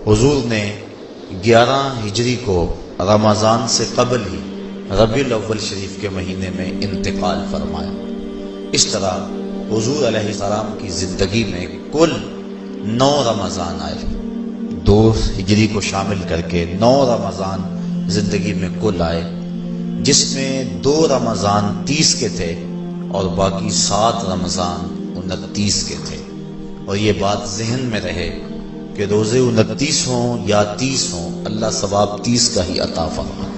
حضور نے 11 ہجری کو رمضان سے قبل ہی ربیع الاول شریف کے مہینے میں انتقال فرمایا۔ اس طرح حضور علیہ السلام کی زندگی میں کل 9 رمضان آئے، 2 ہجری کو شامل کر کے 9 رمضان زندگی میں کل آئے، جس میں 2 رمضان 30 کے تھے اور باقی 7 رمضان 29 کے تھے۔ اور یہ بات ذہن میں رہے کہ روزے 29 ہوں یا 30 ہوں، اللہ ثواب 30 کا ہی عطا فرماتا۔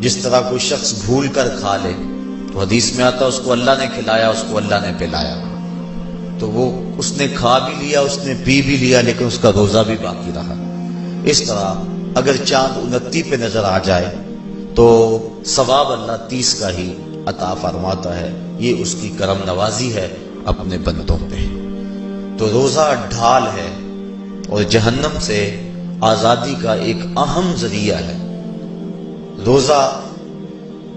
جس طرح کوئی شخص بھول کر کھا لے تو حدیث میں آتا اس کو اللہ نے کھلایا، اس کو اللہ نے پلایا، تو وہ اس نے کھا بھی لیا، اس نے پی بھی لیا، لیکن اس کا روزہ بھی باقی رہا۔ اس طرح اگر چاند 29 پہ نظر آ جائے تو ثواب اللہ 30 کا ہی عطا فرماتا ہے۔ یہ اس کی کرم نوازی ہے اپنے بندوں پہ۔ تو روزہ ڈھال ہے اور جہنم سے آزادی کا ایک اہم ذریعہ ہے۔ روزہ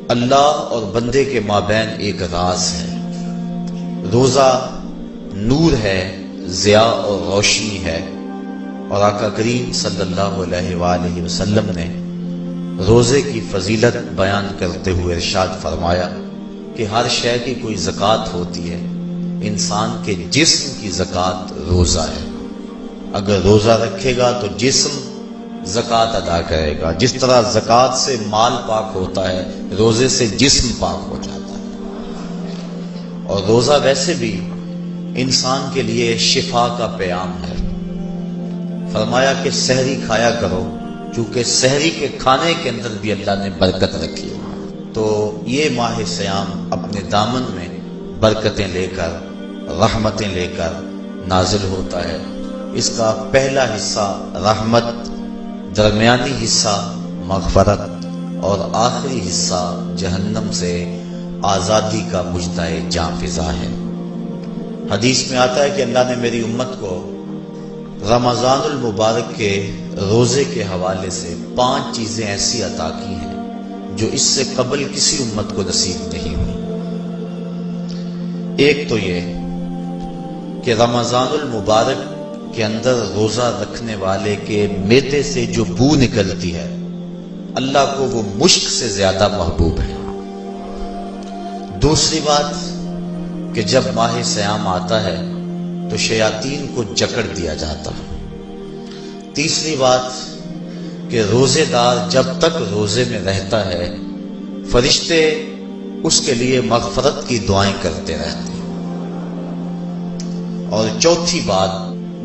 اللہ اور بندے کے مابین ایک راز ہے۔ روزہ نور ہے، ضیاء اور روشنی ہے، اور آقا کریم صلی اللہ علیہ وآلہ وسلم نے روزے کی فضیلت بیان کرتے ہوئے ارشاد فرمایا کہ ہر شے کی کوئی زکوٰۃ ہوتی ہے، انسان کے جسم کی زکوٰۃ روزہ ہے۔ اگر روزہ رکھے گا تو جسم زکوٰۃ ادا کرے گا۔ جس طرح زکوٰۃ سے مال پاک ہوتا ہے، روزے سے جسم پاک ہو جاتا ہے۔ اور روزہ ویسے بھی انسان کے لیے شفا کا پیام ہے۔ فرمایا کہ سحری کھایا کرو، چونکہ سحری کے کھانے کے اندر بھی اللہ نے برکت رکھی ہے۔ تو یہ ماہ صیام اپنے دامن میں برکتیں لے کر، رحمتیں لے کر نازل ہوتا ہے۔ اس کا پہلا حصہ رحمت، درمیانی حصہ مغفرت، اور آخری حصہ جہنم سے آزادی کا مجدہ جاں فضا ہے۔ حدیث میں آتا ہے کہ اللہ نے میری امت کو رمضان المبارک کے روزے کے حوالے سے 5 چیزیں ایسی عطا کی ہیں جو اس سے قبل کسی امت کو نصیب نہیں ہوئی۔ ایک تو یہ کہ رمضان المبارک کے اندر روزہ رکھنے والے کے معدے سے جو بو نکلتی ہے، اللہ کو وہ مشک سے زیادہ محبوب ہے۔ دوسری بات کہ جب ماہ صیام آتا ہے تو شیاطین کو جکڑ دیا جاتا ہے۔ تیسری بات کہ روزے دار جب تک روزے میں رہتا ہے، فرشتے اس کے لیے مغفرت کی دعائیں کرتے رہتے ہیں۔ اور چوتھی بات،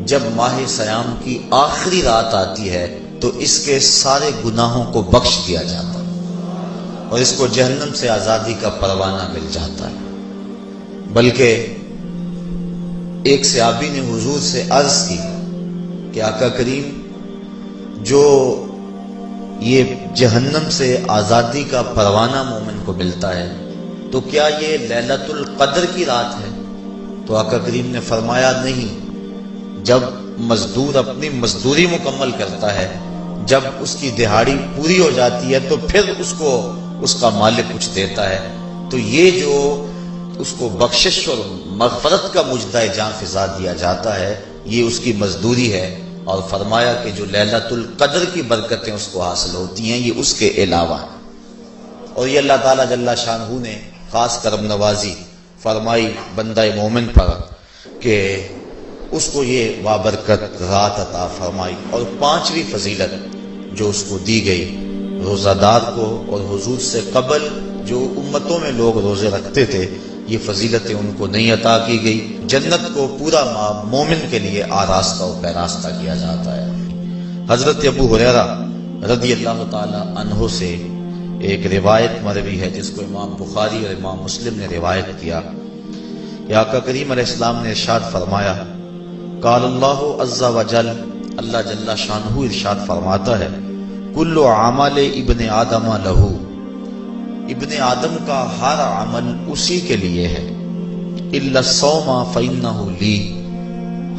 جب ماہ صیام کی آخری رات آتی ہے تو اس کے سارے گناہوں کو بخش دیا جاتا ہے اور اس کو جہنم سے آزادی کا پروانہ مل جاتا ہے۔ بلکہ ایک صحابی نے حضور سے عرض کی کہ آقا کریم، جو یہ جہنم سے آزادی کا پروانہ مومن کو ملتا ہے تو کیا یہ لیلۃ القدر کی رات ہے؟ تو آقا کریم نے فرمایا نہیں، جب مزدور اپنی مزدوری مکمل کرتا ہے، جب اس کی دہاڑی پوری ہو جاتی ہے تو پھر اس کو اس کا مالک کچھ دیتا ہے، تو یہ جو اس کو بخشش اور مغفرت کا مجدہ جاں فضا دیا جاتا ہے، یہ اس کی مزدوری ہے۔ اور فرمایا کہ جو لیلۃ القدر کی برکتیں اس کو حاصل ہوتی ہیں، یہ اس کے علاوہ ہیں۔ اور یہ اللہ تعالیٰ جل شانہ نے خاص کرم نوازی فرمائی بندہ مومن پر کہ اس کو یہ بابرکت رات عطا فرمائی۔ اور 5ویں فضیلت جو اس کو دی گئی روزہ دار کو، اور حضور سے قبل جو امتوں میں لوگ روزے رکھتے تھے، یہ فضیلتیں ان کو نہیں عطا کی گئی۔ جنت کو پورا مومن کے لیے آراستہ و پیراستہ کیا جاتا ہے۔ حضرت ابو ہریرہ رضی اللہ تعالی عنہ سے ایک روایت مروی ہے جس کو امام بخاری اور امام مسلم نے روایت کیا کہ آقا کریم علیہ السلام نے ارشاد فرمایا، قال اللہ عز وجل، اللہ جل شانہ ارشاد فرماتا ہے، کل عمل ابن آدم لہو، ابن آدم کا ہر عمل اسی کے لیے ہے، الا الصوم فإنہ لی،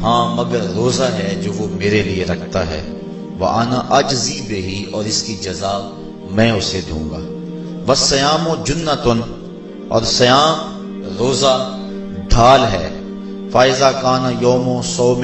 ہاں مگر روزہ ہے جو وہ میرے لیے رکھتا ہے، وأنا اجزی بہ، اور اس کی جزا میں اسے دوں گا، والصیام جنۃ، اور صیام روزہ ڈھال ہے، فائزہ کان یوم صوم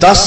10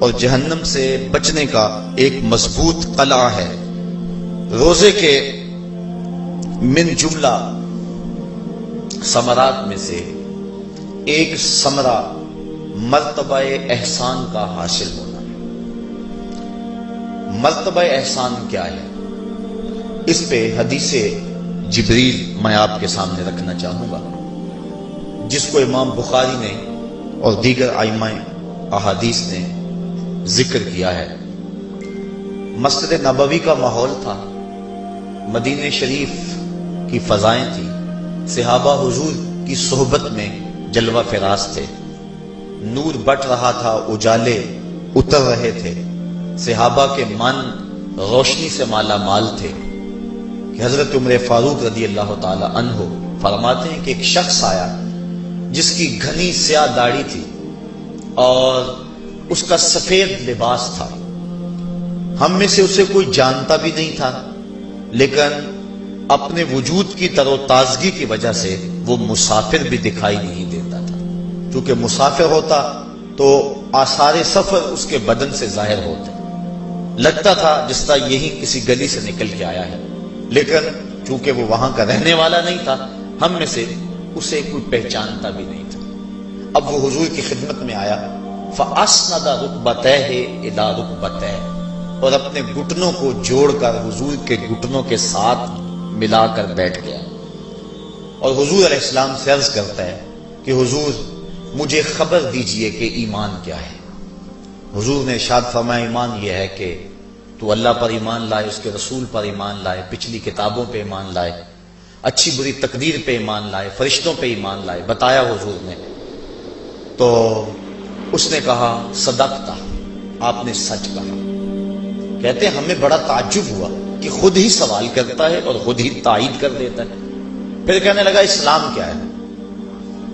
اور جہنم سے بچنے کا ایک مضبوط قلعہ ہے۔ روزے کے من جملہ ثمرات میں سے ایک ثمرہ مرتبہ احسان کا حاصل ہونا۔ مرتبہ احسان کیا ہے؟ اس پہ حدیث جبریل میں آپ کے سامنے رکھنا چاہوں گا، جس کو امام بخاری نے اور دیگر ائمہ احادیث نے ذکر کیا ہے۔ مسجد نبوی کا ماحول تھا، مدینہ شریف کی فضائیں تھی، صحابہ حضور کی صحبت میں جلوہ فراز تھے، نور بٹ رہا تھا، اجالے اتر رہے تھے، صحابہ کے من روشنی سے مالا مال تھے کہ حضرت عمر فاروق رضی اللہ تعالی عنہ فرماتے ہیں کہ ایک شخص آیا جس کی گھنی سیاہ داڑھی تھی اور اس کا سفید لباس تھا۔ ہم میں سے اسے کوئی جانتا بھی نہیں تھا، لیکن اپنے وجود کی تر و تازگی کی وجہ سے وہ مسافر بھی دکھائی نہیں دیتا تھا۔ چونکہ مسافر ہوتا تو آثار سفر اس کے بدن سے ظاہر ہوتے، لگتا تھا جس طرح یہی کسی گلی سے نکل کے آیا ہے، لیکن چونکہ وہ وہاں کا رہنے والا نہیں تھا، ہم میں سے اسے کوئی پہچانتا بھی نہیں تھا۔ اب وہ حضور کی خدمت میں آیا، فَأَسْنَدَ رُكْبَتَيْهِ إِلَىٰ رُكْبَتَيْهِ، اور اپنے گھٹنوں کو جوڑ کر حضور کے گھٹنوں کے ساتھ ملا کر بیٹھ گیا، اور حضور علیہ السلام سے عرض کرتا ہے کہ حضور مجھے خبر دیجئے کہ ایمان کیا ہے۔ حضور نے ارشاد فرمایا ایمان یہ ہے کہ تو اللہ پر ایمان لائے، اس کے رسول پر ایمان لائے، پچھلی کتابوں پہ ایمان لائے، اچھی بری تقدیر پہ ایمان لائے، فرشتوں پہ ایمان لائے، بتایا حضور نے۔ تو اس نے کہا صدقتا، آپ نے سچ کہا۔ کہتے ہیں ہمیں بڑا تعجب ہوا کہ خود ہی سوال کرتا ہے اور خود ہی تائید کر دیتا ہے۔ پھر کہنے لگا اسلام کیا ہے؟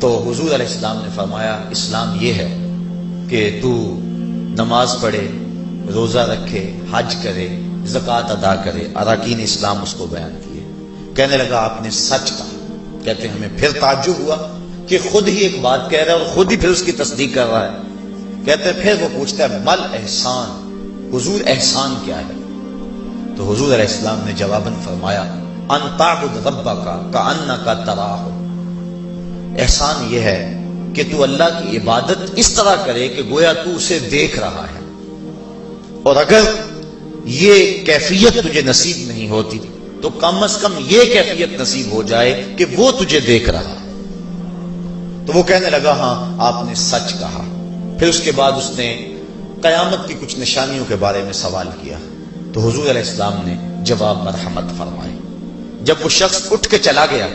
تو حضور علیہ السلام نے فرمایا اسلام یہ ہے کہ تو نماز پڑھے، روزہ رکھے، حج کرے، زکوٰۃ ادا کرے، اراکین اسلام اس کو بیان کیے۔ کہنے لگا آپ نے سچ کہا۔ کہتے ہیں ہمیں پھر تعجب ہوا کہ خود ہی ایک بات کہہ رہا ہے اور خود ہی پھر اس کی تصدیق کر رہا ہے۔ کہتے ہیں پھر وہ پوچھتا ہے مل احسان، حضور احسان کیا ہے؟ تو حضور علیہ السلام نے جواباً فرمایا ان تعبد ربک کأنک تراہ، احسان یہ ہے کہ تو اللہ کی عبادت اس طرح کرے کہ گویا تو اسے دیکھ رہا ہے، اور اگر یہ کیفیت تجھے نصیب نہیں ہوتی تو کم از کم یہ کیفیت نصیب ہو جائے کہ وہ تجھے دیکھ رہا ہے۔ تو وہ کہنے لگا ہاں آپ نے سچ کہا۔ پھر اس کے بعد اس نے قیامت کی کچھ نشانیوں کے بارے میں سوال کیا، تو حضور علیہ السلام نے جواب مرحمت فرمائے۔ جب وہ شخص اٹھ کے چلا گیا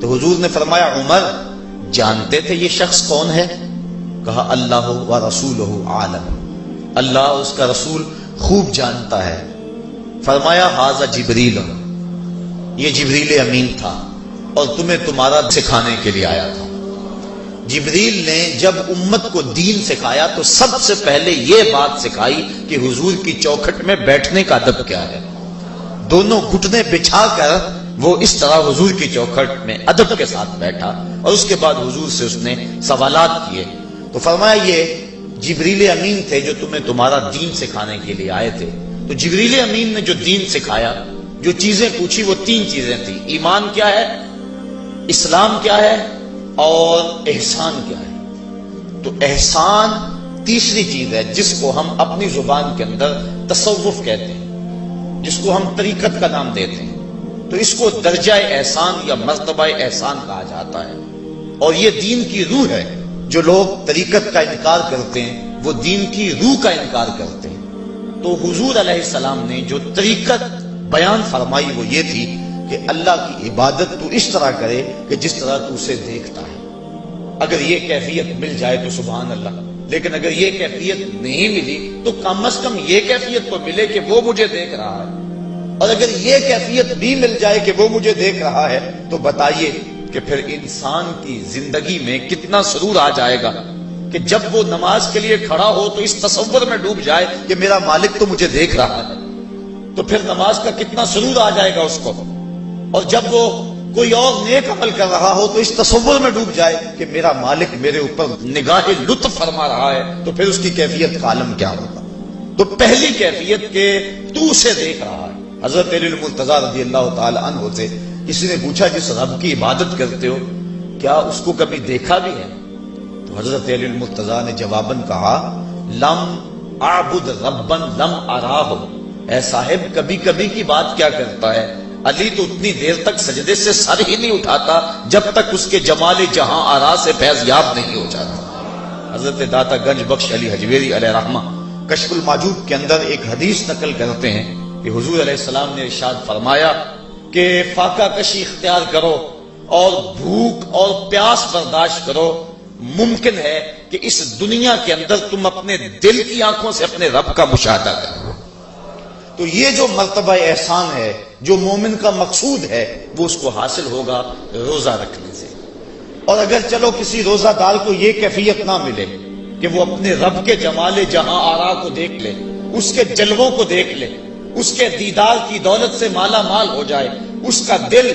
تو حضور نے فرمایا عمر جانتے تھے یہ شخص کون ہے؟ کہا اللہ و رسولہ عالم، اللہ اس کا رسول خوب جانتا ہے۔ فرمایا ھذا جبریل، یہ جبریل امین تھا اور تمہیں تمہارا سکھانے کے لیے آیا تھا۔ جبریل نے جب امت کو دین سکھایا تو سب سے پہلے یہ بات سکھائی کہ حضور کی چوکھٹ میں بیٹھنے کا ادب کیا ہے۔ دونوں گھٹنے بچھا کر وہ اس طرح حضور کی چوکھٹ میں ادب کے ساتھ بیٹھا، اور اس کے بعد حضور سے اس نے سوالات کیے۔ تو فرمایا یہ جبریل امین تھے جو تمہیں تمہارا دین سکھانے کے لیے آئے تھے۔ تو جبریل امین نے جو دین سکھایا، جو چیزیں پوچھی، وہ تین چیزیں تھیں، ایمان کیا ہے، اسلام کیا ہے اور احسان کیا ہے۔ تو احسان تیسری چیز ہے جس کو ہم اپنی زبان کے اندر تصوف کہتے ہیں، جس کو ہم طریقت کا نام دیتے ہیں۔ تو اس کو درجہ احسان یا مرتبہ احسان کہا جاتا ہے، اور یہ دین کی روح ہے۔ جو لوگ طریقت کا انکار کرتے ہیں وہ دین کی روح کا انکار کرتے ہیں۔ تو حضور علیہ السلام نے جو طریقت بیان فرمائی وہ یہ تھی کہ اللہ کی عبادت تو اس طرح کرے کہ جس طرح تو اسے دیکھتا ہے۔ اگر یہ کیفیت مل جائے تو سبحان اللہ، لیکن اگر یہ کیفیت نہیں ملی تو کم از کم یہ کیفیت تو ملے کہ وہ مجھے دیکھ رہا ہے، اور اگر یہ کیفیت بھی مل جائے کہ وہ مجھے دیکھ رہا ہے تو بتائیے کہ پھر انسان کی زندگی میں کتنا سرور آ جائے گا کہ جب وہ نماز کے لیے کھڑا ہو تو اس تصور میں ڈوب جائے کہ میرا مالک تو مجھے دیکھ رہا ہے، تو پھر نماز کا کتنا سرور آ جائے گا اس کو۔ اور جب وہ کوئی اور نیک عمل کر رہا ہو تو اس تصور میں ڈوب جائے کہ میرا مالک میرے اوپر نگاہ لطف فرما رہا ہے، تو پھر اس کی کیفیت کا عالم کیا ہوگا؟ تو پہلی کیفیت کہ تو اسے دیکھ رہا ہے۔ حضرت علی المرتضیٰ رضی اللہ تعالی عنہ سے کسی نے پوچھا جس رب کی عبادت کرتے ہو کیا اس کو کبھی دیکھا بھی ہے؟ تو حضرت علی المرتضیٰ نے جواباً کہا لم اعبد ربا لم اراہ، اے صاحب کبھی کبھی کی بات کیا کرتا ہے، علی تو اتنی دیر تک سجدے سے سر ہی نہیں اٹھاتا جب تک اس کے جمال جہاں آرا سے فیض یاب نہیں ہو جاتا۔ حضرت داتا گنج بخش علی حجویری علیہ رحمہ کشف المعجوب کے اندر ایک حدیث نقل کرتے ہیں کہ حضور علیہ السلام نے ارشاد فرمایا کہ فاقہ کشی اختیار کرو اور بھوک اور پیاس برداشت کرو، ممکن ہے کہ اس دنیا کے اندر تم اپنے دل کی آنکھوں سے اپنے رب کا مشاہدہ کرو۔ تو یہ جو مرتبہ احسان ہے جو مومن کا مقصود ہے وہ اس کو حاصل ہوگا روزہ رکھنے سے۔ اور اگر چلو کسی روزہ دار کو یہ کیفیت نہ ملے کہ وہ اپنے رب کے جمال جہاں آرا کو دیکھ لے، اس کے جلووں کو دیکھ لے، اس کے دیدار کی دولت سے مالا مال ہو جائے، اس کا دل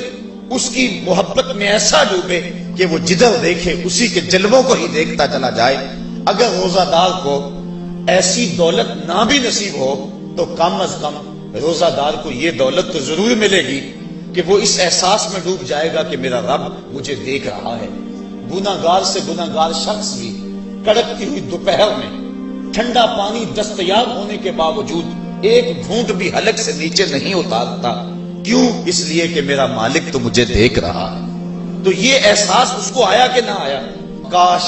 اس کی محبت میں ایسا ڈوبے کہ وہ جدھر دیکھے اسی کے جلووں کو ہی دیکھتا چلا جائے، اگر روزہ دار کو ایسی دولت نہ بھی نصیب ہو تو کم از کم روزہ دار کو یہ دولت تو ضرور ملے گی کہ وہ اس احساس میں ڈوب جائے گا کہ میرا رب مجھے دیکھ رہا ہے۔ گناہگار سے گناہگار شخص بھی کڑکتی ہوئی دوپہر میں ٹھنڈا پانی دستیاب ہونے کے باوجود ایک گھونٹ بھی حلق سے نیچے نہیں اتارتا، کیوں؟ اس لیے کہ میرا مالک تو مجھے دیکھ رہا ہے۔ تو یہ احساس اس کو آیا کہ نہ آیا؟ کاش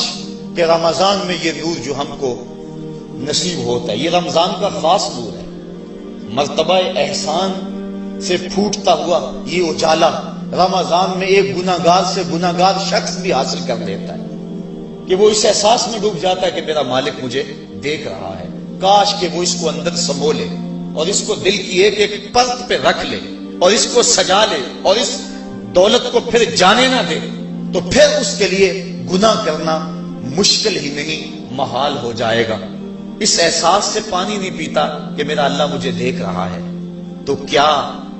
کہ رمضان میں یہ نور جو ہم کو نصیب ہوتا ہے، یہ رمضان کا خاص نور ہے، مرتبہ احسان سے پھوٹتا ہوا یہ اجالا رمضان میں ایک گناہگار سے گناہگار شخص بھی حاصل کر لیتا ہے کہ وہ اس احساس میں ڈوب جاتا ہے کہ میرا مالک مجھے دیکھ رہا ہے۔ کاش کہ وہ اس کو اندر سمو لے اور اس کو دل کی ایک ایک پرت پہ رکھ لے اور اس کو سجا لے اور اس دولت کو پھر جانے نہ دے، تو پھر اس کے لیے گناہ کرنا مشکل ہی نہیں محال ہو جائے گا۔ اس احساس سے پانی نہیں پیتا کہ میرا اللہ مجھے دیکھ رہا ہے، تو کیا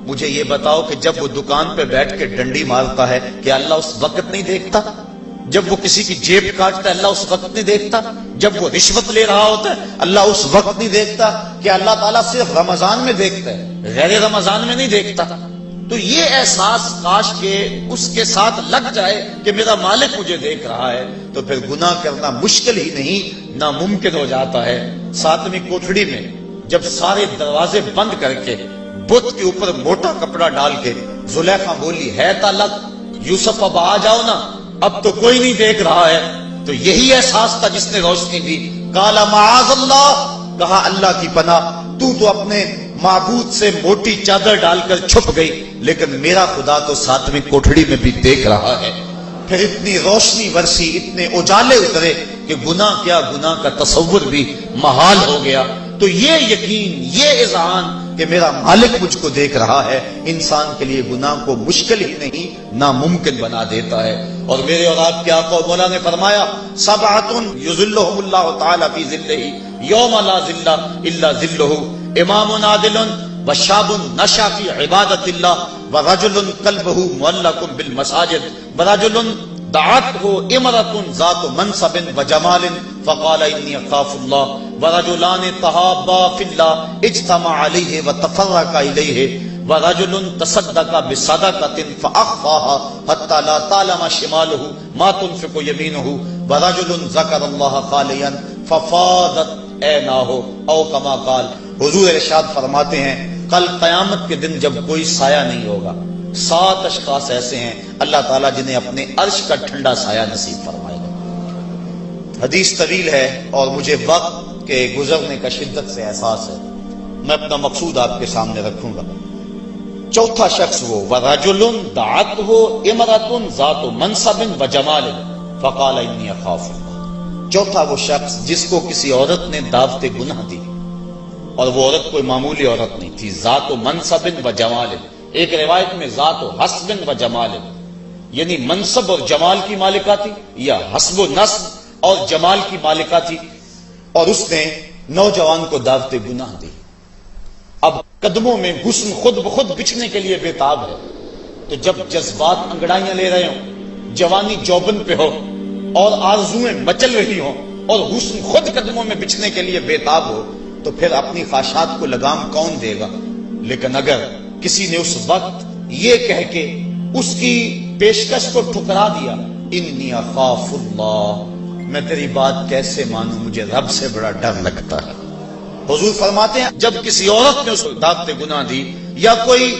مجھے یہ بتاؤ کہ جب وہ دکان پہ بیٹھ کے ڈنڈی مارتا ہے کہ اللہ اس وقت نہیں دیکھتا؟ جب وہ کسی کی جیب کاٹتا ہے اللہ اس وقت نہیں دیکھتا؟ جب وہ رشوت لے رہا ہوتا ہے اللہ اس وقت نہیں دیکھتا؟ کہ اللہ تعالیٰ صرف رمضان میں دیکھتا ہے، غیر رمضان میں نہیں دیکھتا؟ تو یہ احساس کاش کہ اس کے ساتھ لگ جائے کہ میرا مالک مجھے دیکھ رہا ہے، تو پھر گناہ کرنا مشکل ہی نہیں ناممکن ہو جاتا ہے۔ ساتویں کوٹھڑی میں جب سارے دروازے بند کر کے بت کے اوپر موٹا کپڑا ڈال کے زلیخا بولی ہے تالک یوسف اب آ جاؤ نا، اب تو کوئی نہیں دیکھ رہا ہے، تو یہی احساس تھا جس نے روشنی دی۔ قال معاذ اللہ، کہا اللہ کی پناہ، تو اپنے معبود سے موٹی چادر ڈال کر چھپ گئی، لیکن میرا خدا تو ساتویں کوٹھڑی میں بھی دیکھ رہا ہے۔ پھر اتنی روشنی برسی، اتنے اجالے اترے کہ گناہ کیا، گناہ کا تصور بھی محال ہو گیا۔ تو یہ یقین، یہ اذعان کہ میرا مالک مجھ کو دیکھ رہا ہے، انسان کے لیے گناہ کو مشکل ہی نہیں ناممکن بنا دیتا ہے۔ اور میرے اور آپ کے آقا و مولا نے فرمایا سبعۃ یظلھم اللہ تعالی فی ظلہ یوم لا ظل الا ظلہ، امام عادل وشاب نشا فی عبادت اللہ ورجل قلبہ معلق بالمساجد ورجل دعته امرأة ذات منصب وجمال فقال انی اخاف اللہ ورجلان تحابا فی اللہ اجتمع علیہ وتفرقا الیہ ورجل تصدق بصدقة فاخفاها حتى لا تعلم شماله ما تنفق يمينه ورجل ذكر الله خاليا ففاضت عیناہ او کما قال۔ حضور ارشاد فرماتے ہیں کل قیامت کے دن جب کوئی سایہ نہیں ہوگا، 7 اشخاص ایسے ہیں اللہ تعالیٰ جنہیں اپنے عرش کا ٹھنڈا سایہ نصیب فرمائے گا۔ حدیث طویل ہے اور مجھے وقت کے گزرنے کا شدت سے احساس ہے، میں اپنا مقصود آپ کے سامنے رکھوں گا۔ چوتھا شخص وہ وَرَجُلٌ دَعَتْهُ امرأة ذات منصب وجمال فقال انی اخاف اللہ۔ چوتھا وہ شخص جس کو کسی عورت نے دعوت گناہ دی، اور وہ عورت کوئی معمولی عورت نہیں تھی، ذات منصب و جمال، ایک روایت میں ذات حسب و جمال، یعنی منصب اور جمال کی مالکہ تھی، یا حسب و نسب اور جمال کی مالکہ تھی، اور اس نے نوجوان کو دعوت گناہ دی۔ اب قدموں میں حسن خود بخود بچھنے کے لیے بے تاب ہے، تو جب جذبات انگڑائیاں لے رہے ہوں، جوانی جوبن پہ ہو اور آرزویں مچل رہی ہوں اور حسن خود قدموں میں بچھنے کے لیے بےتاب ہو، تو پھر اپنی خواہشات کو لگام کون دے گا؟ لیکن اگر کسی نے اس وقت یہ کہہ کے اس کی پیشکش کو ٹھکرا دیا، انی اخاف اللہ، میں تیری بات کیسے مانوں، مجھے رب سے بڑا ڈر لگتا ہے۔ حضور فرماتے ہیں جب کسی عورت نے اس کو دعوت گناہ دی یا کوئی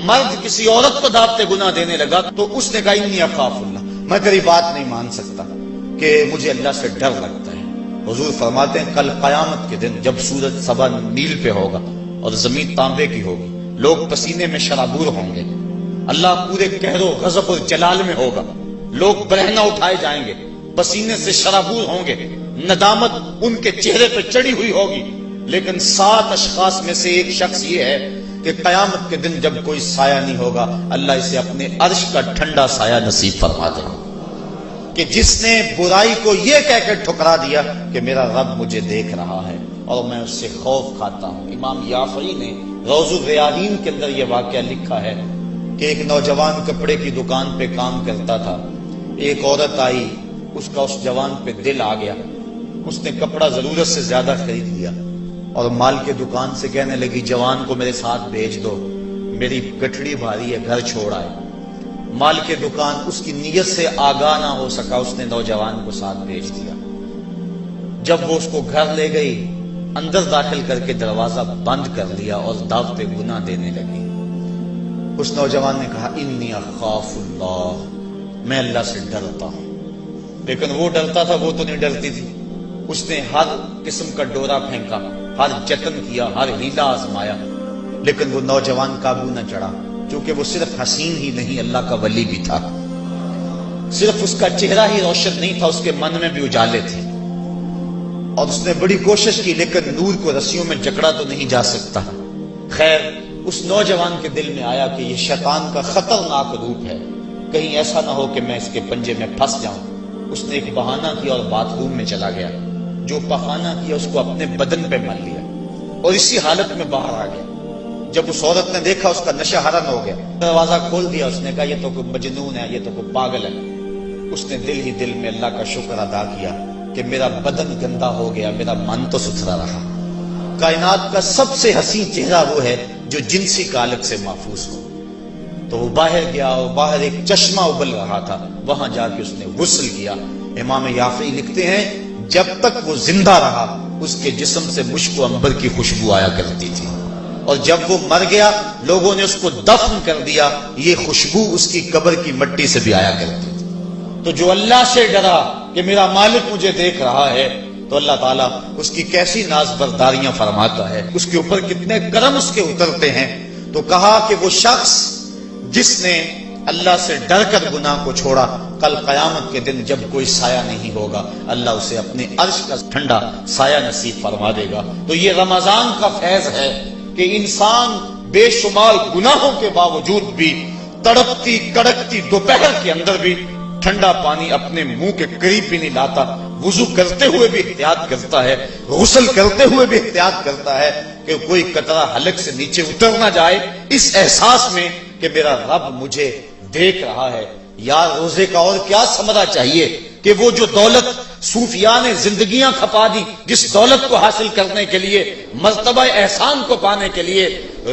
مرد کسی عورت کو دعوت گناہ دینے لگا تو اس نے کہا انی اخاف اللہ، میں تیری بات نہیں مان سکتا کہ مجھے اللہ سے ڈر لگتا ہے۔ حضور فرماتے ہیں کل قیامت کے دن جب سورج سبا نیل پہ ہوگا اور زمین تانبے کی ہوگی، لوگ پسینے میں شرابور ہوں گے، اللہ پورے قہر و غضب اور جلال میں ہوگا، لوگ برہنہ اٹھائے جائیں گے، پسینے سے شرابور ہوں گے، ندامت ان کے چہرے پہ چڑھی ہوئی ہوگی، لیکن 7 اشخاص میں سے ایک شخص یہ ہے کہ قیامت کے دن جب کوئی سایہ نہیں ہوگا، اللہ اسے اپنے عرش کا ٹھنڈا سایہ نصیب فرما دے گا، کہ جس نے برائی کو یہ کہہ کے ٹھکرا دیا کہ میرا رب مجھے دیکھ رہا ہے اور میں اس سے خوف کھاتا ہوں۔ امام یافعی نے روض الریاحین کے اندر یہ واقعہ لکھا ہے کہ ایک نوجوان کپڑے کی دکان پہ کام کرتا تھا، ایک عورت آئی، اس کا اس جوان پہ دل آ گیا، اس نے کپڑا ضرورت سے زیادہ خرید لیا اور مال کے دکان سے کہنے لگی جوان کو میرے ساتھ بھیج دو، میری گٹھڑی بھاری ہے، گھر چھوڑ آئے۔ مال کے دکان اس کی نیت سے آگاہ نہ ہو سکا، اس نے نوجوان کو ساتھ بھیج دیا۔ جب وہ اس کو گھر لے گئی، اندر داخل کر کے دروازہ بند کر لیا اور دعوت گناہ دینے لگی۔ اس نوجوان نے کہا انی اخاف اللہ، میں اللہ سے ڈرتا ہوں، لیکن وہ ڈرتا تھا، وہ تو نہیں ڈرتی تھی۔ اس نے ہر قسم کا ڈورا پھینکا، ہر جتن کیا، ہر ہیلا آزمایا، لیکن وہ نوجوان قابو نہ چڑھا، کیونکہ وہ صرف حسین ہی نہیں اللہ کا ولی بھی تھا، صرف اس کا چہرہ ہی روشن نہیں تھا، اس کے من میں بھی اجالے تھے، اور اس نے بڑی کوشش کی لیکن نور کو رسیوں میں جکڑا تو نہیں جا سکتا۔ خیر اس نوجوان کے دل میں آیا کہ یہ شیطان کا خطرناک روپ ہے، کہیں ایسا نہ ہو کہ میں اس کے پنجے میں پھنس جاؤں۔ اس نے ایک بہانہ کیا اور باتھ روم میں چلا گیا، جو پخانہ کیا اس کو اپنے بدن پہ مل لیا اور اسی حالت میں باہر آ گیا۔ جب اس عورت نے دیکھا اس کا نشہ حرم ہو گیا، دروازہ کھول دیا، اس نے کہا یہ تو کوئی مجنون ہے، یہ تو کوئی پاگل ہے۔ اس نے دل ہی دل میں اللہ کا شکر ادا کیا کہ میرا بدن گندا ہو گیا، میرا من تو ستھرا رہا۔ کائنات کا سب سے حسین چہرہ وہ ہے جو جنسی کالک سے محفوظ ہو۔ تو وہ باہر گیا اور باہر ایک چشمہ ابل رہا تھا، وہاں جا کے اس نے غسل کیا۔ امام یافعی لکھتے ہیں جب تک وہ زندہ رہا اس کے جسم سے مشک و عنبر کی خوشبو آیا کرتی تھی، اور جب وہ مر گیا لوگوں نے اس کو دفن کر دیا، یہ خوشبو اس کی قبر کی مٹی سے بھی آیا کرتی تھی۔ تو جو اللہ سے ڈرا کہ میرا مالک مجھے دیکھ رہا ہے، تو اللہ تعالیٰ اس کی کیسی ناز برداریاں فرماتا ہے، اس کے اوپر کتنے کرم اس کے اترتے ہیں۔ تو کہا کہ وہ شخص جس نے اللہ سے ڈر کر گناہ کو چھوڑا، کل قیامت کے دن جب کوئی سایہ نہیں ہوگا، اللہ اسے اپنے عرش کا ٹھنڈا سایہ نصیب فرما دے گا۔ تو یہ رمضان کا فیض ہے کہ انسان بے شمار گناہوں کے باوجود بھی تڑپتی کڑکتی دوپہر کے اندر بھی ٹھنڈا پانی اپنے منہ کے قریب بھی نہیں لاتا، وضو کرتے ہوئے بھی احتیاط کرتا ہے، غسل کرتے ہوئے بھی احتیاط کرتا ہے کہ کوئی قطرہ حلق سے نیچے اتر نہ جائے، اس احساس میں کہ میرا رب مجھے دیکھ رہا ہے۔ یار روزے کا اور کیا ثمرہ چاہیے کہ وہ جو دولت صوفیاء نے زندگیاں کھپا دی، جس دولت کو حاصل کرنے کے لیے، مرتبہ احسان کو پانے کے لیے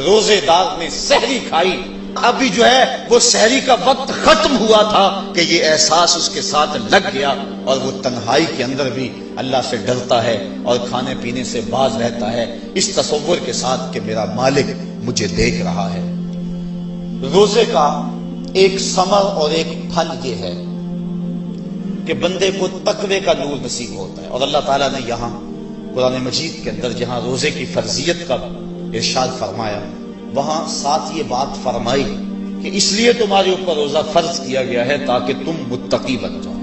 روزے دار نے سحری کھائی، ابھی جو ہے وہ سحری کا وقت ختم ہوا تھا کہ یہ احساس اس کے ساتھ لگ گیا، اور وہ تنہائی کے اندر بھی اللہ سے ڈرتا ہے اور کھانے پینے سے باز رہتا ہے، اس تصور کے ساتھ کہ میرا مالک مجھے دیکھ رہا ہے۔ روزے کا ایک ثمر اور ایک پھل یہ ہے کہ بندے کو تقوی کا نور نصیب ہوتا ہے، اور اللہ تعالیٰ نے یہاں قرآن مجید کے اندر جہاں روزے کی فرضیت کا ارشاد فرمایا، وہاں ساتھ یہ بات فرمائی کہ اس لیے تمہارے اوپر روزہ فرض کیا گیا ہے تاکہ تم متقی بن جاؤ۔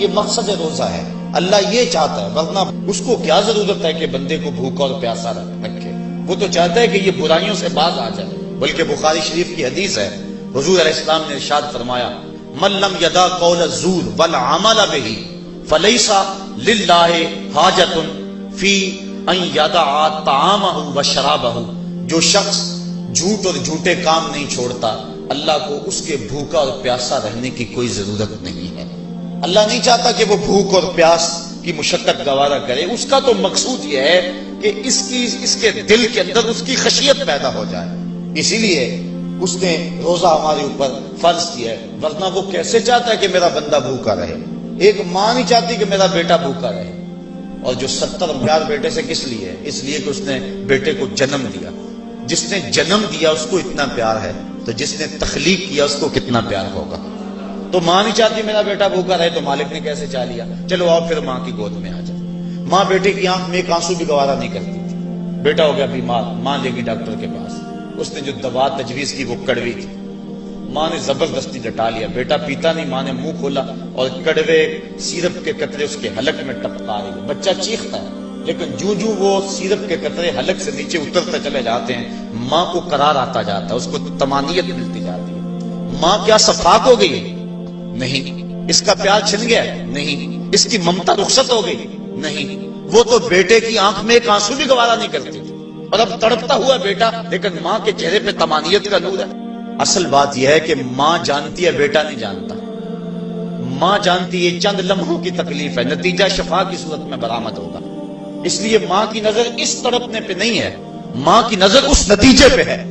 یہ مقصد روزہ ہے، اللہ یہ چاہتا ہے، ورنہ اس کو کیا ضرورت ہے کہ بندے کو بھوکا اور پیاسا رکھے، وہ تو چاہتا ہے کہ یہ برائیوں سے باز آ جائے۔ بلکہ بخاری شریف کی حدیث ہے، حضور علیہ السلام نے ارشاد فرمایا من لم یدع قول الزور والعمل به فلیس للہ حاجۃ فی ان یدع طعامہ وشرابہ، جو شخص جھوٹ اور جھوٹے کام نہیں چھوڑتا اللہ کو اس کے بھوکا اور پیاسا رہنے کی کوئی ضرورت نہیں ہے۔ اللہ نہیں چاہتا کہ وہ بھوک اور پیاس کی مشقت گوارا کرے، اس کا تو مقصود یہ ہے کہ اس کے دل کے اندر اس کی خشیت پیدا ہو جائے۔ اسی لیے اس نے روزہ ہمارے اوپر فرض کیا ہے، ورنہ وہ کیسے چاہتا ہے کہ میرا بندہ بھوکا رہے؟ ایک ماں نہیں چاہتی کہ میرا بیٹا بھوکا رہے۔ اور جو 70 پیار بیٹے سے کس لیے ہے؟ اس لیے کہ اس نے بیٹے کو جنم دیا۔ جس نے جنم دیا اس کو اتنا پیار ہے، تو جس نے تخلیق کیا اس کو کتنا پیار ہوگا؟ تو ماں نہیں چاہتی میرا بیٹا بھوکا رہے، تو مالک نے کیسے چاہ لیا؟ چلو آؤ پھر ماں کی گود میں آ جائے۔ ماں بیٹے کی آنکھ میں ایک آنسو بھی گوارا نہیں کرتی تھی۔ بیٹا ہو گیا بیمار، ماں لے گی ڈاکٹر کے پاس، اس نے جو دوا تجویز کی وہ کڑوی تھی، ماں نے زبردستی لٹا لیا، بیٹا پیتا نہیں، ماں نے منہ کھولا اور کڑوے سیرپ کے قطرے اس کے حلق میں ٹپکا رہی ہے۔ بچہ چیختا ہے، لیکن جو وہ سیرپ کے قطرے حلق سے نیچے اترتے چلے جاتے ہیں، ماں کو قرار آتا جاتا ہے، اس کو طمانینت ملتی جاتی ہے۔ ماں کیا صفاق ہو گئی؟ نہیں۔ اس کا پیار چھن گیا؟ نہیں۔ اس کی ممتا رخصت ہو گئی؟ نہیں۔ وہ تو بیٹے کی آنکھ میں ایک آنسو بھی گوارا نہیں کرتی تھی، اور اب تڑپتا ہوا بیٹا، لیکن ماں کے چہرے پہ طمانینت کا نور ہے۔ اصل بات یہ ہے کہ ماں جانتی ہے، بیٹا نہیں جانتا۔ ماں جانتی ہے چند لمحوں کی تکلیف ہے، نتیجہ شفا کی صورت میں برآمد ہوگا۔ اس لیے ماں کی نظر اس تڑپنے پہ نہیں ہے، ماں کی نظر اس نتیجے پہ ہے۔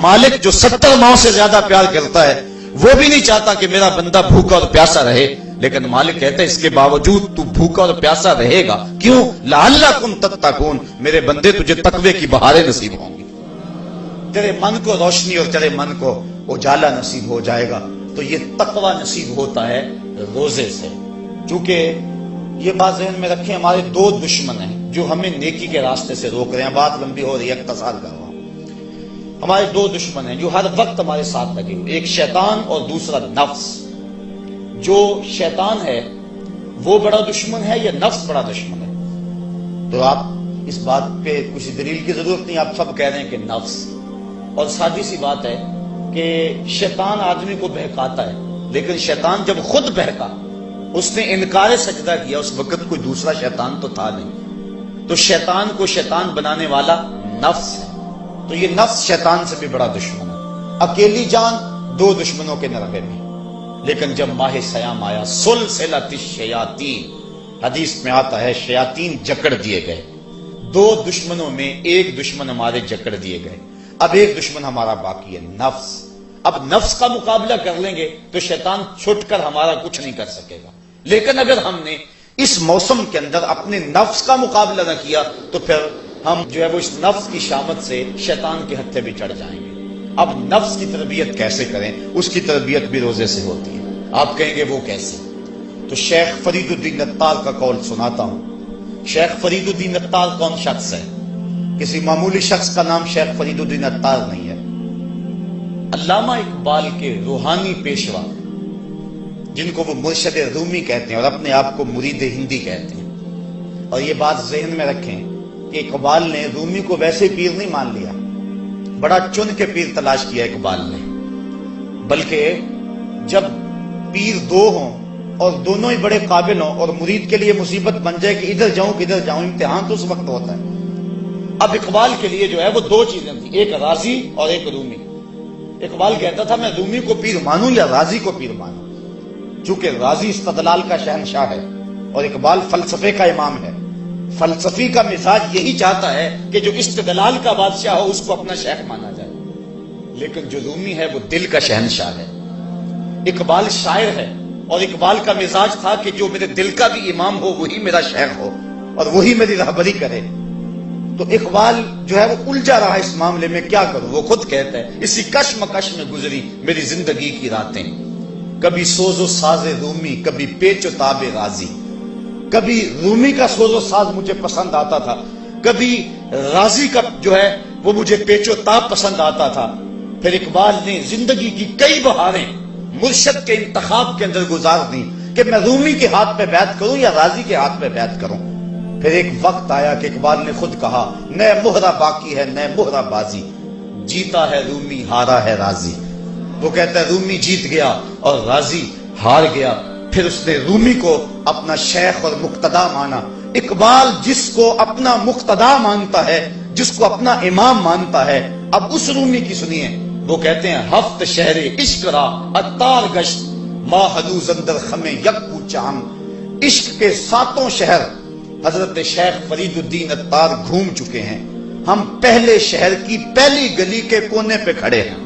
مالک جو 70 ماؤں سے زیادہ پیار کرتا ہے، وہ بھی نہیں چاہتا کہ میرا بندہ بھوکا اور پیاسا رہے، لیکن مالک کہتا ہے اس کے باوجود تو بھوکا اور پیاسا رہے گا، کیوں؟ لعلکم تتقون، میرے بندے تجھے تقوی کی بہاریں نصیب ہوں گی، تیرے من کو روشنی اور تیرے من کو اجالا نصیب ہو جائے گا۔ تو یہ تقوی نصیب ہوتا ہے روزے سے۔ چونکہ یہ بات ذہن میں رکھیں، ہمارے 2 دشمن ہیں جو ہمیں نیکی کے راستے سے روک رہے ہیں۔ بات لمبی ہو رہی ہے، اختصار کر رہا ہوں۔ ہمارے 2 دشمن ہیں جو ہر وقت ہمارے ساتھ لگے ہوئے، ایک شیطان اور دوسرا نفس۔ جو شیطان ہے وہ بڑا دشمن ہے یا نفس بڑا دشمن ہے؟ تو آپ اس بات پہ کسی دلیل کی ضرورت نہیں، آپ سب کہہ رہے ہیں کہ نفس۔ اور سادی سی بات ہے کہ شیطان آدمی کو بہکاتا ہے، لیکن شیطان جب خود بہکا، اس نے انکار سجدہ کیا، اس وقت کوئی دوسرا شیطان تو تھا نہیں۔ تو شیطان کو شیطان بنانے والا نفس ہے، تو یہ نفس شیطان سے بھی بڑا دشمن ہے۔ اکیلی جان 2 دشمنوں کے نرغے میں، لیکن جب ماہ سیام آیا، سلسلۃ الشیاطین، حدیث میں آتا ہے شیاطین جکڑ دیے گئے۔ 2 دشمنوں میں ایک دشمن ہمارے جکڑ دیے گئے، اب ایک دشمن ہمارا باقی ہے، نفس۔ اب نفس کا مقابلہ کر لیں گے تو شیطان چھٹ کر ہمارا کچھ نہیں کر سکے گا، لیکن اگر ہم نے اس موسم کے اندر اپنے نفس کا مقابلہ نہ کیا تو پھر ہم جو ہے وہ اس نفس کی شامت سے شیطان کے ہتھے بھی چڑھ جائیں گے۔ اب نفس کی تربیت کیسے کریں؟ اس کی تربیت بھی روزے سے ہوتی ہے۔ آپ کہیں گے وہ کیسے؟ تو شیخ فرید الدین عطار کا قول سناتا ہوں۔ شیخ فرید الدین عطار کون شخص ہے؟ کسی معمولی شخص کا نام شیخ فرید الدین عطار نہیں ہے، علامہ اقبال کے روحانی پیشوا، جن کو وہ مرشد رومی کہتے ہیں اور اپنے آپ کو مرید ہندی کہتے ہیں۔ اور یہ بات ذہن میں رکھیں کہ اقبال نے رومی کو ویسے پیر نہیں مان لیا، بڑا چن کے پیر تلاش کیا اقبال نے، بلکہ جب پیر 2 ہوں اور دونوں ہی بڑے قابل ہوں اور مرید کے لیے مصیبت بن جائے کہ ادھر جاؤں کدھر جاؤں، امتحان تو اس وقت ہوتا ہے۔ اب اقبال کے لیے جو ہے وہ 2 چیزیں تھیں، ایک راضی اور ایک رومی۔ اقبال کہتا تھا میں رومی کو پیر مانوں یا راضی کو پیر مانوں، چونکہ راضی استدلال کا شہنشاہ ہے اور اقبال فلسفے کا امام ہے۔ فلسفی کا مزاج یہی چاہتا ہے کہ جو استدلال کا بادشاہ ہو اس کو اپنا شیخ مانا جائے، لیکن جو رومی ہے وہ دل کا شہنشاہ ہے۔ اقبال شاعر ہے اور اقبال کا مزاج تھا کہ جو میرے دل کا بھی امام ہو وہی میرا شیخ ہو اور وہی میری رہبری کرے۔ تو اقبال جو ہے وہ الجھا رہا اس معاملے میں، کیا کروں؟ وہ خود کہتا ہے اسی کشمکش میں گزری میری زندگی کی راتیں، کبھی سوز و ساز رومی، کبھی پیچ و تاب غازی۔ کبھی رومی کا سوز و ساز مجھے پسند آتا تھا، کبھی غازی کا جو ہے وہ مجھے پیچ و تاب پسند آتا تھا۔ پھر اقبال نے زندگی کی کئی بہاریں مرشد کے انتخاب کے اندر گزار دی کہ میں رومی کے ہاتھ پہ بیعت کروں یا غازی کے ہاتھ پہ بیعت کروں۔ پھر ایک وقت آیا کہ اقبال نے خود کہا نئے مہرہ باقی ہے نئے مہرہ بازی، جیتا ہے رومی ہارا ہے راضی۔ وہ کہتا ہے رومی جیت گیا اور غازی ہار گیا۔ پھر اس نے رومی کو اپنا شیخ اور مقتدا مانا۔ اقبال جس کو اپنا مقتدا مانتا ہے، جس کو اپنا امام مانتا ہے، اب اس رومی کی سنیے وہ کہتے ہیں ہفت شہر عشق را اتار گشت ما ہنوز اندر خمیں یک پوچام. عشق کے 7 شہر حضرت شیخ فرید الدین اتار گھوم چکے ہیں. ہم پہلے شہر کی پہلی گلی کے کونے پہ کھڑے ہیں.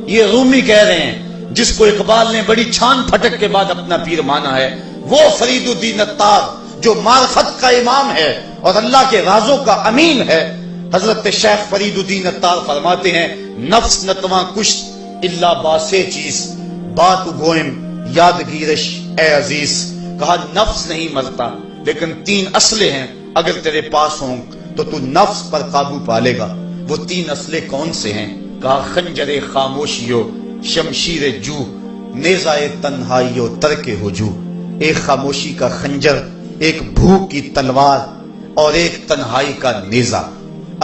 یہ رومی کہہ رہے ہیں جس کو اقبال نے بڑی چھان پھٹک کے بعد اپنا پیر مانا ہے، وہ فرید الدین اتار جو معرفت کا امام ہے اور اللہ کے رازوں کا امین ہے. حضرت شیخ فرید الدین اتار فرماتے ہیں نفس نتواں کشت اللہ باسے چیز بات گوئم یادگیرش اے عزیز. کہا نفس نہیں مرتا لیکن 3 اسلحے ہیں، اگر تیرے پاس ہوں تو نفس پر قابو پالے گا. وہ 3 اسلحے کون سے ہیں؟ کہا خنجر خاموشیو شمشیر جو نیزائے تنہائیو ترک ہجو. ایک خاموشی کا خنجر، ایک بھوک کی تلوار اور ایک تنہائی کا نیزہ.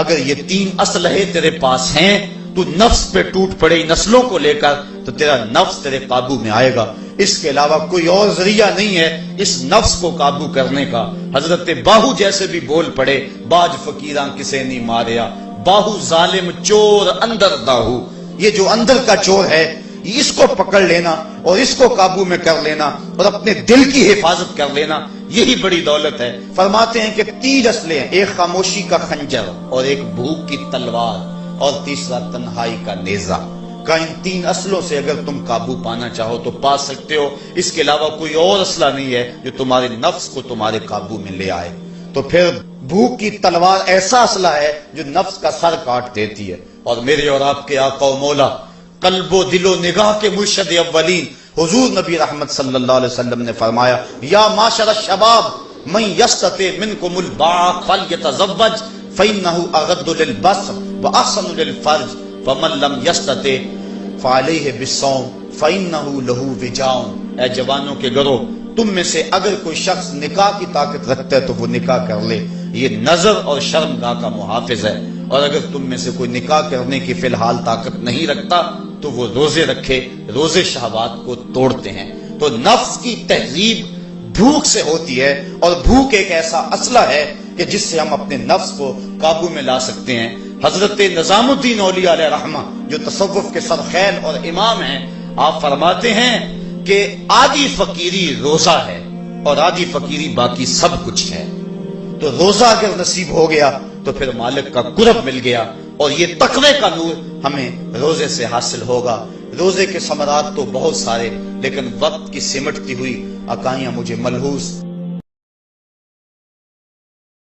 اگر یہ 3 اسلحے تیرے پاس ہیں تو نفس پہ ٹوٹ پڑے نسلوں کو لے کر تو تیرا نفس تیرے قابو میں آئے گا. اس کے علاوہ کوئی اور ذریعہ نہیں ہے اس نفس کو قابو کرنے کا. حضرت باہو جیسے بھی بول پڑے باج فقیراں کسے نہیں ماریا باہو ظالم چور اندر داہو. یہ جو اندر کا چور ہے اس کو پکڑ لینا اور اس کو قابو میں کر لینا اور اپنے دل کی حفاظت کر لینا، یہی بڑی دولت ہے. فرماتے ہیں کہ 3 اسلحے ہیں، ایک خاموشی کا خنجر اور ایک بھوک کی تلوار اور تیسرا تنہائی کا نیزہ. کہ ان 3 اسلحوں سے اگر تم قابو پانا چاہو تو پا سکتے ہو. اس کے علاوہ کوئی اور اسلحہ نہیں ہے جو تمہارے نفس کو تمہارے قابو میں لے آئے. تو پھر بھوک کی تلوار ایسا اسلحہ ہے جو نفس کا سر کاٹ دیتی ہے. اور میرے اور آپ کے آقا و مولا قلب و دل و نگاہ کے مرشد اولین حضور نبی رحمت صلی اللہ علیہ وسلم نے فرمایا یا معاشر الشباب من یستطع منکم الباء فلیتزوج فإنه اغض للبصر واحسن للفرج ومن لم یستطع فعلیہ بالصوم فإنه له وجاء. اے جوانوں کے گروہ، تم میں سے اگر کوئی شخص نکاح کی طاقت رکھتا ہے تو وہ نکاح کر لے، یہ نظر اور شرمگاہ کا محافظ ہے. اور اگر تم میں سے کوئی نکاح کرنے کی فی الحال طاقت نہیں رکھتا تو وہ روزے رکھے. روزے شہوات کو توڑتے ہیں. تو نفس کی تہذیب بھوک سے ہوتی ہے اور بھوک ایک ایسا اسلحہ ہے کہ جس سے ہم اپنے نفس کو قابو میں لا سکتے ہیں. حضرت نظام الدین اولیاء علیہ رحمہ جو تصوف کے سرخیل اور امام ہیں، آپ فرماتے ہیں کہ آدھی فقیری روزہ ہے اور آدھی فقیری باقی سب کچھ ہے. تو روزہ اگر نصیب ہو گیا تو پھر مالک کا قرب مل گیا اور یہ تقوی کا نور ہمیں روزے سے حاصل ہوگا. روزے کے ثمرات تو بہت سارے، لیکن وقت کی سمٹتی ہوئی عقائیاں مجھے ملحوظ